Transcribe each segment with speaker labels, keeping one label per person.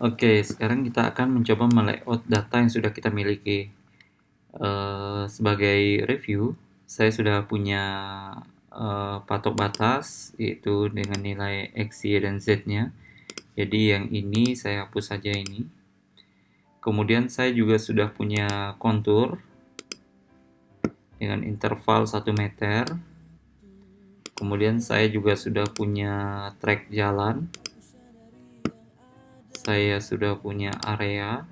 Speaker 1: Oke, sekarang kita akan mencoba melayout data yang sudah kita miliki. Sebagai review, saya sudah punya patok batas, yaitu dengan nilai X, Y, dan Z-nya. Jadi yang ini saya hapus saja ini. Kemudian saya juga sudah punya kontur dengan interval 1 meter. Kemudian saya juga sudah punya track jalan. Saya sudah punya area.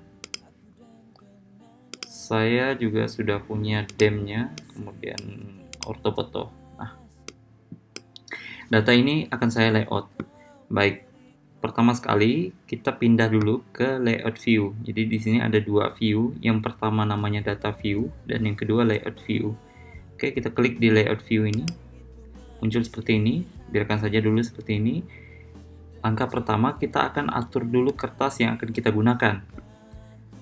Speaker 1: Saya juga sudah punya dem-nya, kemudian ortofoto. Nah, data ini akan saya layout. Baik, pertama sekali kita pindah dulu ke layout view. Jadi di sini ada dua view. Yang pertama namanya data view dan yang kedua layout view. Oke, kita klik di layout view ini. Muncul seperti ini. Biarkan saja dulu seperti ini. Langkah pertama kita akan atur dulu kertas yang akan kita gunakan.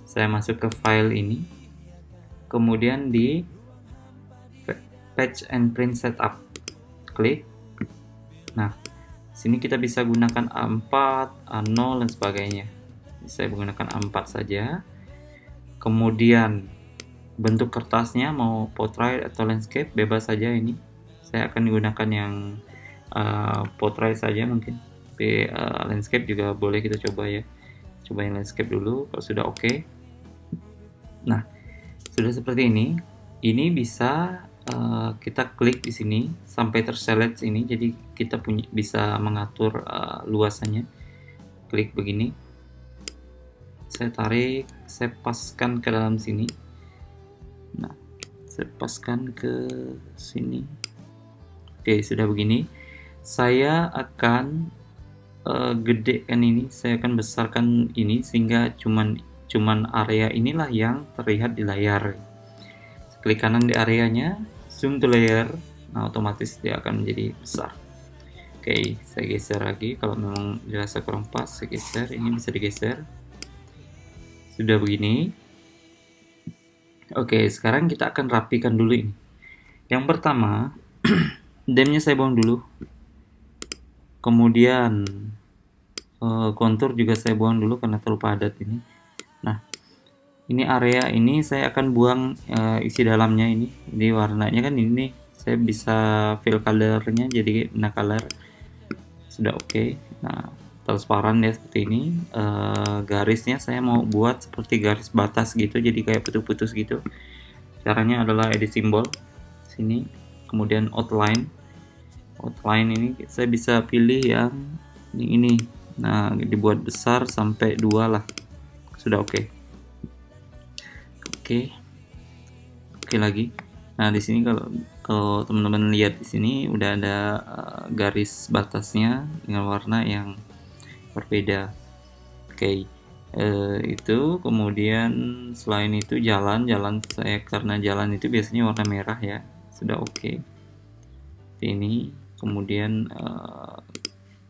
Speaker 1: Saya masuk ke file ini. Kemudian di Patch and Print Setup, klik. Nah, sini kita bisa gunakan A4, A0 dan sebagainya. Saya menggunakan A4 saja. Kemudian bentuk kertasnya mau portrait atau landscape, bebas saja ini. Saya akan menggunakan yang portrait saja mungkin. Tapi landscape juga boleh kita coba ya. Coba yang landscape dulu kalau sudah oke. Nah, sudah seperti ini. Ini bisa kita klik di sini sampai terselect ini, jadi kita bisa mengatur luasannya. Klik begini, saya tarik, saya paskan ke dalam sini. Nah, saya paskan ke sini. Oke, sudah begini. Saya akan gedekan ini, saya akan besarkan ini sehingga cuman area inilah yang terlihat di layar. Klik kanan di areanya, zoom to layer, nah otomatis dia akan menjadi besar. Oke, saya geser lagi, kalau memang dirasa kurang pas, saya geser, ini bisa digeser. Sudah begini. Oke, sekarang kita akan rapikan dulu ini. Yang pertama, demnya saya buang dulu. Kemudian kontur juga saya buang dulu karena terlalu padat ini. Nah, ini area ini saya akan buang isi dalamnya ini. Jadi warnanya kan ini nih, saya bisa fill colornya jadi warna color. Sudah oke. Nah, transparan ya seperti ini. Garisnya saya mau buat seperti garis batas gitu, jadi kayak putus-putus gitu. Caranya adalah edit simbol sini, kemudian outline ini saya bisa pilih yang ini. Nah, dibuat besar sampai 2 lah. Sudah oke. Oke lagi. Nah, di sini kalau teman-teman lihat di sini udah ada garis batasnya dengan warna yang berbeda. Oke. Itu kemudian selain itu jalan saya, karena jalan itu biasanya warna merah ya. Sudah oke. Ini kemudian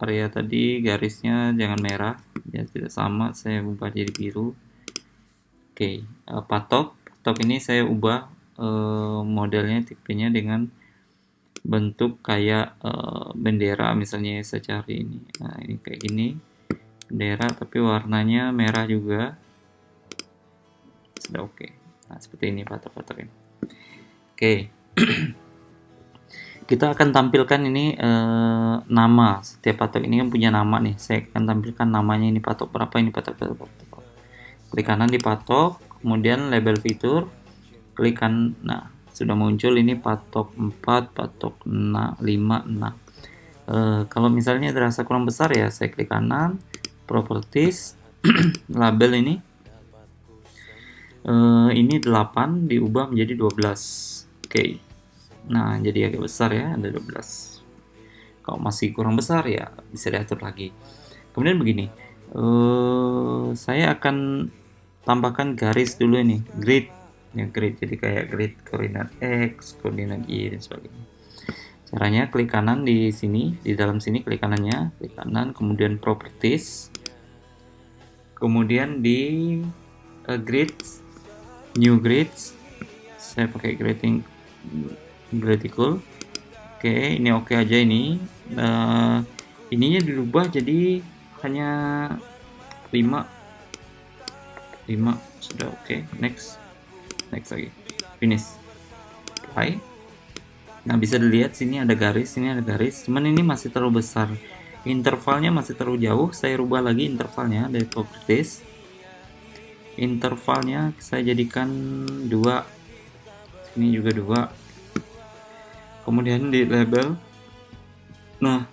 Speaker 1: area tadi garisnya jangan merah ya, tidak sama, saya ubah jadi biru. Oke, patok ini saya ubah modelnya, tipenya dengan bentuk kayak bendera, misalnya saya cari ini. Nah, ini kayak gini, bendera tapi warnanya merah juga. Sudah oke. Nah, seperti ini patok-patok ini. Oke. Kita akan tampilkan ini nama. Setiap patok ini kan punya nama nih. Saya akan tampilkan namanya, ini patok berapa, ini patok berapa. Klik kanan di patok, kemudian label fitur, klik kanan. Nah, sudah muncul ini patok 4, patok 5, 6. Kalau misalnya terasa kurang besar ya, saya klik kanan, properties, label ini 8 diubah menjadi 12. Oke. Nah, jadi agak besar ya, ada 12. Kalau masih kurang besar ya bisa diatur lagi. Kemudian begini, saya akan tambahkan garis dulu ini, grid ya, grid, jadi kayak grid koordinat X, koordinat Y dan sebagainya. Caranya klik kanan di sini, di dalam sini klik kanannya, klik kanan, kemudian properties, kemudian di grids, new grids, saya pakai gradical. Oke, ini oke aja ini. Ininya dirubah jadi hanya 5 5 sudah oke. Next lagi, finish, apply. Nah, bisa dilihat sini ada garis, sini ada garis, cuman ini masih terlalu besar, intervalnya masih terlalu jauh. Saya rubah lagi intervalnya dari properties, intervalnya saya jadikan 2, ini juga 2, kemudian di label. Nah,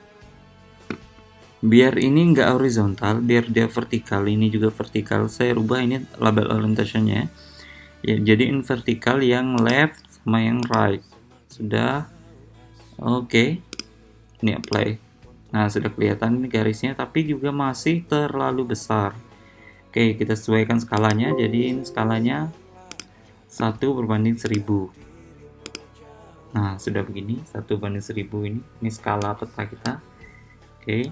Speaker 1: biar ini nggak horizontal, biar dia vertikal, ini juga vertikal, saya rubah ini label orientationnya ya, jadiin vertikal yang left sama yang right. Sudah oke. Ini apply. Nah, sudah kelihatan ini garisnya, tapi juga masih terlalu besar. Oke, kita sesuaikan skalanya, jadiin skalanya 1/1000. Nah, sudah begini, 1/1000 ini skala peta kita. Oke.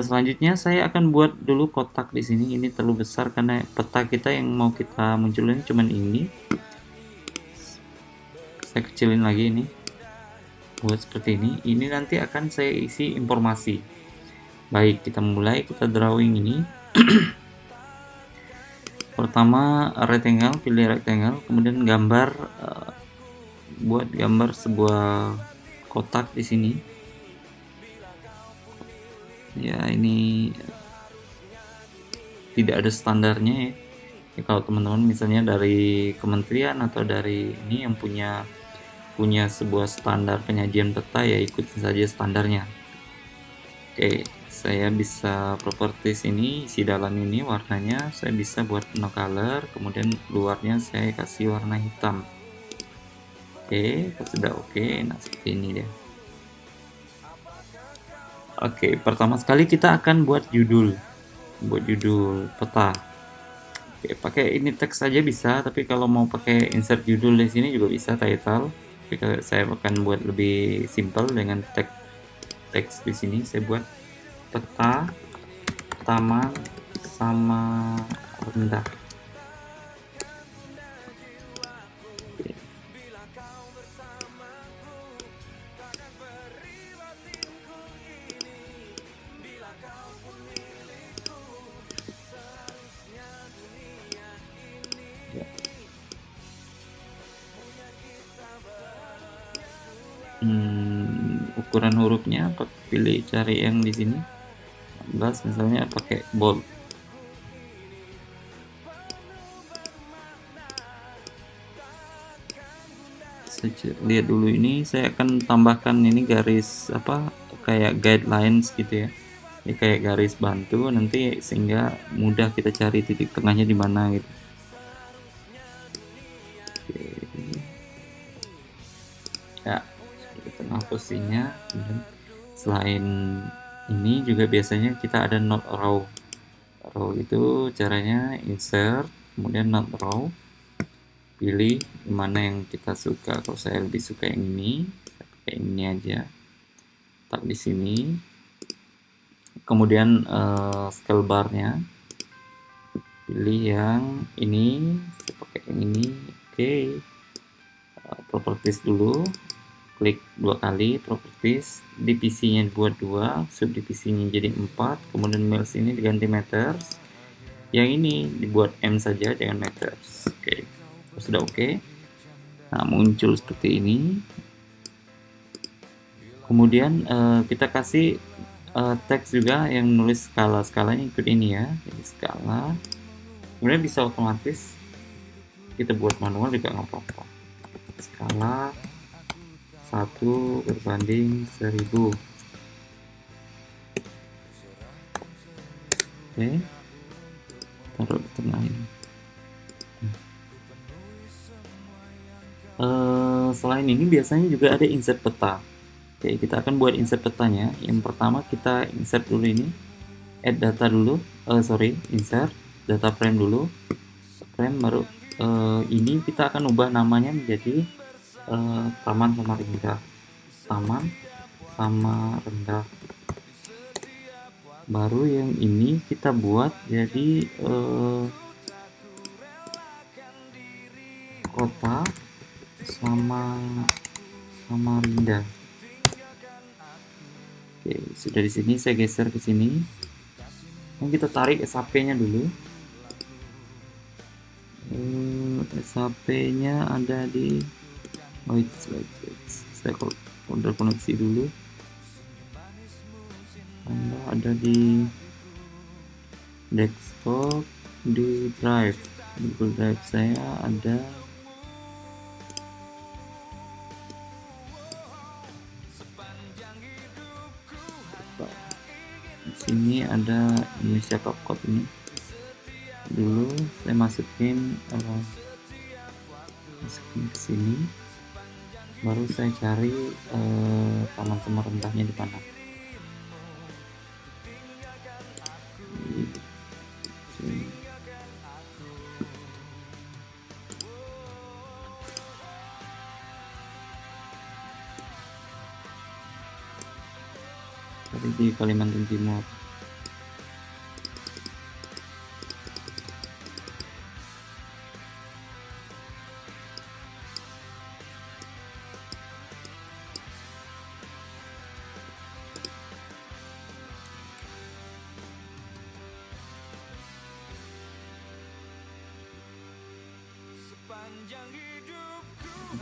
Speaker 1: Selanjutnya saya akan buat dulu kotak di sini. Ini terlalu besar karena peta kita yang mau kita munculin cuman ini. Saya kecilin lagi ini. Buat seperti ini. Ini nanti akan saya isi informasi. Baik, kita mulai, kita drawing ini. Pertama rectangle, pilih rectangle, kemudian gambar, buat gambar sebuah kotak di sini. Ya, ini tidak ada standarnya ya. Ya, kalau teman-teman misalnya dari kementerian atau dari ini yang punya sebuah standar penyajian peta, ya ikutin saja standarnya. Oke, saya bisa properties ini, isi dalam ini warnanya saya bisa buat no color, kemudian luarnya saya kasih warna hitam. Oke, sudah oke. Nah, seperti ini deh. Oke, pertama sekali kita akan buat judul peta. Oke, pakai ini teks saja bisa, tapi kalau mau pakai insert judul di sini juga bisa, title. Tapi saya akan buat lebih simple dengan teks di sini. Saya buat peta taman sama rendah. Oke. Ya. Ukuran hurufnya pilih, cari yang di sini 14 misalnya, pakai bold. Saya lihat dulu ini, saya akan tambahkan ini garis apa kayak guidelines gitu ya. Ini kayak garis bantu nanti sehingga mudah kita cari titik tengahnya di mana gitu. Oke. Ya, di tengah posisinya. Selain ini juga biasanya kita ada not row. Row itu caranya insert, kemudian not row, pilih mana yang kita suka. Kalau saya lebih suka yang ini, saya pakai ini aja, tak di sini. Kemudian scale barnya pilih yang ini, saya pakai yang ini. Oke. Properties dulu, klik 2 kali properties, divisinya buat 2, subdivisinya jadi 4, kemudian miles ini diganti meters, yang ini dibuat M saja, jangan meters. Oke. Sudah oke. Nah, muncul seperti ini. Kemudian kita kasih teks juga yang nulis skalanya ikut ini ya, jadi skala. Kemudian bisa otomatis kita buat manual juga nggak apa-apa. Skala 1/1000. Oke, taruh di tengah ini. Selain ini biasanya juga ada insert peta. Oke, kita akan buat insert petanya. Yang pertama kita insert dulu ini, add data dulu, insert data frame dulu, frame baru ini kita akan ubah namanya menjadi taman sama rendah. Baru yang ini kita buat jadi kota sama Samarinda. Oke, sudah di sini saya geser ke sini. Kita tarik SAP-nya dulu. SHP-nya ada di wait. Saya udah koneksi dulu. Anda ada di desktop, di drive, Google Drive saya ada. Di sini ada Indonesia CapCut ini. Dulu saya masukin ke sini, baru saya cari taman sama rendahnya di mana. Di sini. Tadi di Kalimantan Timur.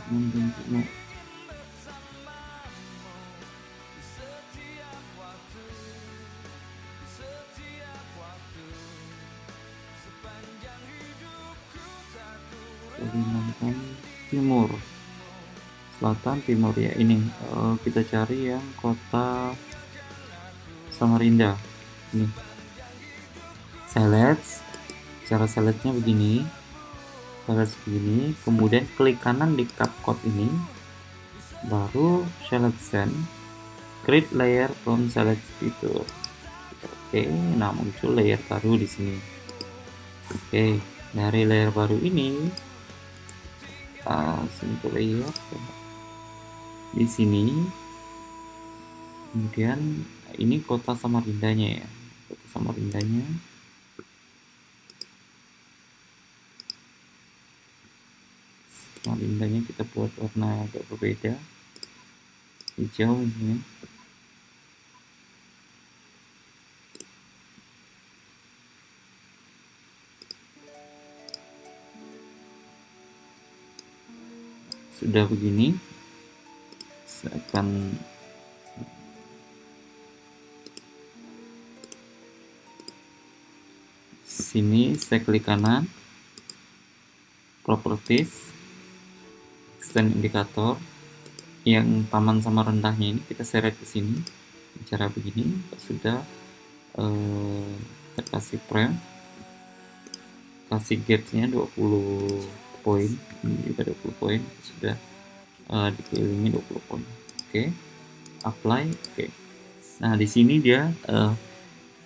Speaker 1: Kalimantan Timur. Kalimantan Timur, Selatan, Timur ya. Ini kita cari yang kota Samarinda. Ini select, cara selectnya begini, kemudian klik kanan di CapCut ini, baru selection, create layer from select feature. Oke, nah muncul layer baru di sini. Oke, dari layer baru ini simple layer di sini, kemudian ini kota Samarindanya ya, kota Samarindanya. Samarindanya kita buat warna agak berbeda, hijau ini. Sudah begini, saya akan sini, saya klik kanan, properties, extend indikator, yang taman sama rendahnya ini kita seret ke sini. Cara begini sudah terkasih frame, kasih gapnya 20 poin, ini juga 20 poin, sudah dikelilingi 20 poin. Oke, apply. Oke, nah di sini dia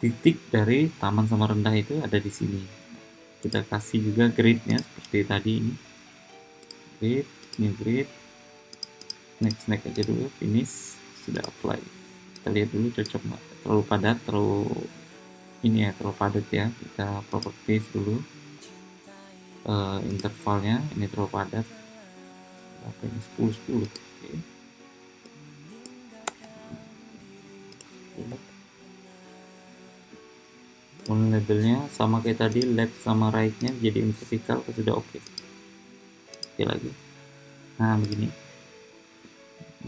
Speaker 1: titik dari taman sama rendah itu ada di sini. Kita kasih juga grid-nya seperti tadi ini, grid, new grid, next aja dulu, finish, sudah apply. Kita lihat dulu cocok nggak, terlalu padat, terlalu ini ya, terlalu padat ya. Kita properties dulu, intervalnya ini terlalu padat, apa ini 10. Oke. Labelnya sama kayak tadi, left sama right-nya jadi vertikal, sudah oke. Oke lagi. Nah begini,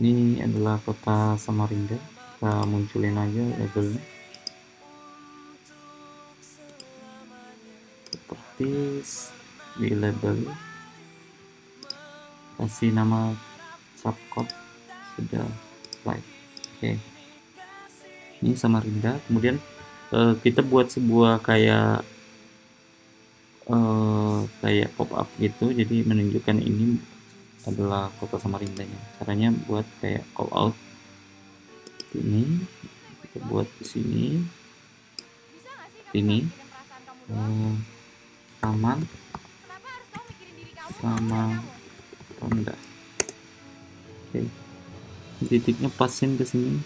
Speaker 1: ini adalah kota Samarinda. Kita munculin aja labelnya seperti di label, kasih nama CapCut, sudah apply. Oke, ini Samarinda. Kemudian kita buat sebuah kayak pop up gitu, jadi menunjukkan ini adalah kota Samarindanya. Caranya buat kayak call out ini, kita buat di sini, ini taman sama rendah. Oke, titiknya pasin ke sini.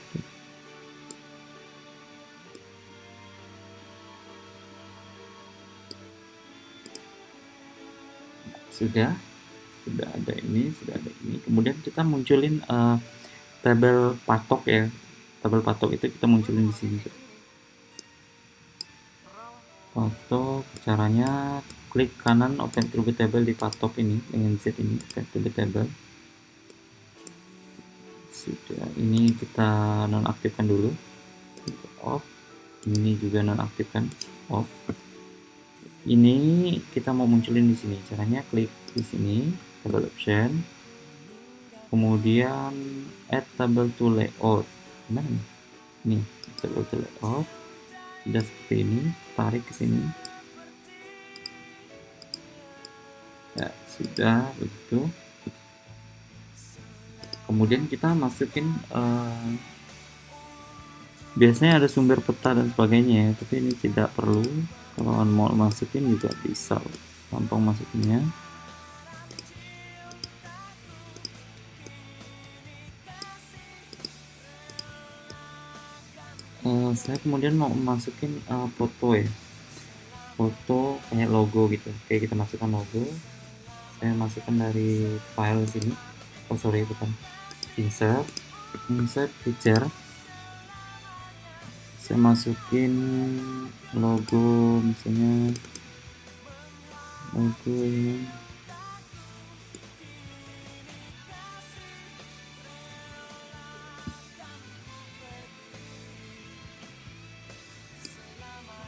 Speaker 1: Sudah ada ini, kemudian kita munculin tabel patok ya. Tabel patok itu kita munculin di sini. Patok caranya klik kanan open attribute table di path ini dengan Z ini, open attribute table. Sudah, ini kita nonaktifkan dulu, off. Ini juga nonaktifkan, off. Ini kita mau munculin di sini. Caranya klik di sini, table option, kemudian add table to layout. Nah, ini table to layout. Sudah seperti ini, tarik ke sini. Ya, sudah begitu. Kemudian kita masukin biasanya ada sumber peta dan sebagainya ya, tapi ini tidak perlu. Kalau mau masukin juga bisa, gampang masukinnya. Saya kemudian mau masukin foto ya, foto kayak logo gitu. Oke, kita masukkan logo. Saya masukkan dari file sini. Oh sorry, bukan, insert picture. Saya masukin logo, misalnya logo ini.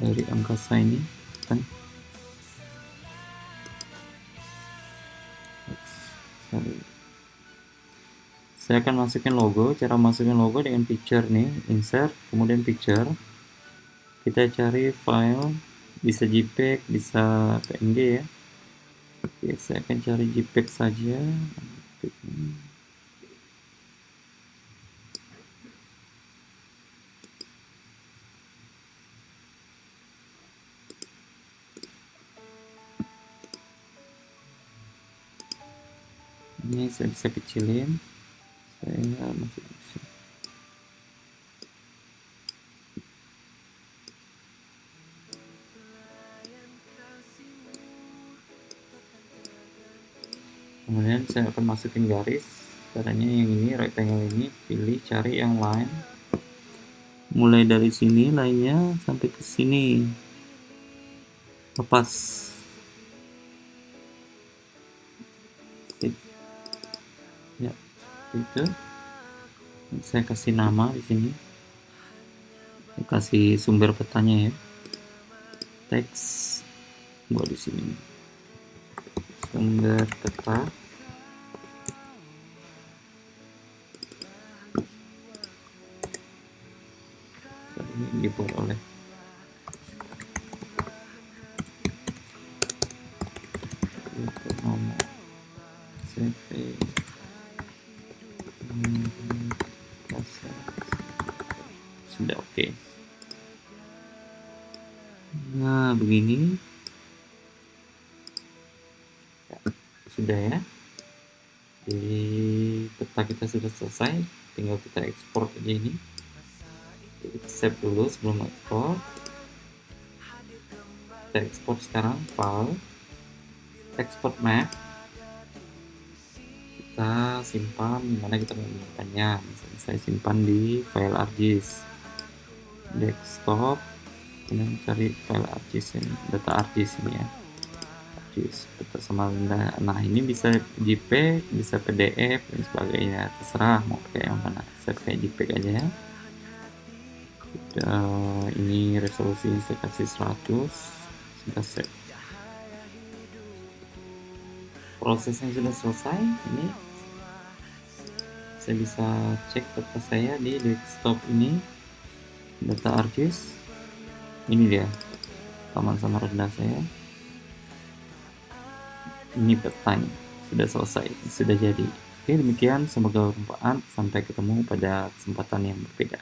Speaker 1: Dari angkasa ini kan. Saya akan masukin logo. Cara masukin logo dengan picture nih, insert kemudian picture. Kita cari file, bisa JPEG, bisa PNG ya. Oke, saya akan cari JPEG saja. Ini saya bisa kecilin. Saya masih bisa. Kemudian saya akan masukin garis. Caranya yang ini, rectangle ini, pilih cari yang line. Mulai dari sini lainnya sampai ke sini. Lepas. Ya, itu. Saya kasih nama di sini. Saya kasih sumber petanya ya. Teks buat di sini. Sumber peta. Ini dibuat oleh nomor CV. Sudah oke. Nah, begini. Ya, sudah ya. Di peta kita sudah selesai. Tinggal kita ekspor aja ini. Kita save dulu sebelum ekspor. Kita ekspor sekarang, file, export map. Kita simpan dimana kita mau menyimpannya. Misalnya saya simpan di file ArcGIS, desktop, kemudian cari file ArcGIS ini, data ArcGIS ini ya, ArcGIS peta sama benda. Nah, ini bisa JPEG, bisa PDF dan sebagainya, terserah mau pakai yang mana. Saya pakai JPEG aja ya. Ini resolusinya saya kasih 100. Sudah save. Prosesnya sudah selesai. Ini saya bisa cek peta saya di desktop ini, data ArcGIS. Ini dia taman sama rendah saya. Ini petanya sudah selesai, sudah jadi. Oke, demikian, semoga bermanfaat. Sampai ketemu pada kesempatan yang berbeda.